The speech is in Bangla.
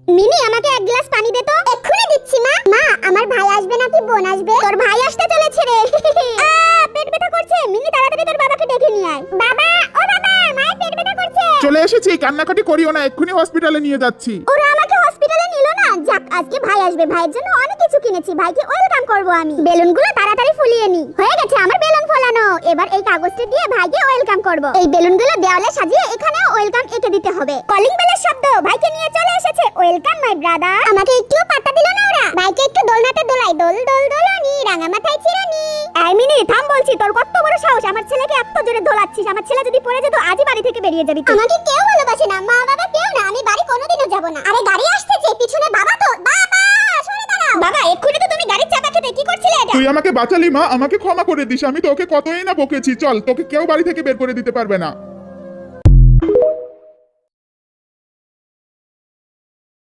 মিনি আমাকে এক গ্লাস পানি দে তো। এক্ষুনি দিচ্ছি মা। মা আমার ভাই আসবে নাকি বোন আসবে? তোর ভাই আসতে চলেছে রে। পেট ব্যথা করছে। মিনি তাড়াতাড়ি তোর বাবাকে ডেকে নিয়ে আয়। বাবা, ও বাবা, মায়ের পেট ব্যথা করছে। চলে এসেছি, কান্নাকাটি করিও না, এক্ষুনি হসপিটালে নিয়ে যাচ্ছি। ওরা আমাকে হসপিটালে নিল না। যাক, আজকে ভাই আসবে, ভাইয়ের জন্য অনেক কিছু কিনেছি, ভাইকে ওয়েলকাম করব আমি। বেলুনগুলো তাড়াতাড়ি ফুলিয়ে নি। হয়ে গেছে আমার বেলুন ফোলানো। এবার এই কাগজটা দিয়ে ভাইকে ওয়েলকাম করব। এই বেলুনগুলো দেওয়ালে সাজিয়ে এখানে ওয়েলকাম এঁকে দিতে হবে। কলিং বেলের শব্দ, ভাইকে নিয়ে চলে এসেছে। Welcome my brother. আমাকে একটু পাত্তা দিল না ওরা। ভাইকে একটু দোলনাতে দোলাই, দোল দোল দোলনি, রাঙা মাথায় চিরুনি। এই মিনি থাম বলছি, তোর কত বড় সাহস আমার ছেলেকে এত জোরে দোলাচ্ছিস? আমার ছেলে যদি পড়ে যেত আজই বাড়ি থেকে বেরিয়ে যাবি। আমাকে কেউ ভালোবাসে না, মা বাবা কেউ না, আমি বাড়ি কোনোদিনও যাব না। আরে গাড়ি আসছে, পিছনে বাবা তো। বাবা সরে দাঁড়াও। বাবা, এক্ষুনি তো তুমি গাড়ির চাপা খেতে কি করছিলে এটা? তুই আমাকে বাঁচালি মা, আমাকে ক্ষমা করে দিস। আমি তোকে কতই না বকেছি। চল, তোকে কেউ বাড়ি থেকে বের করে দিতে পারবে না।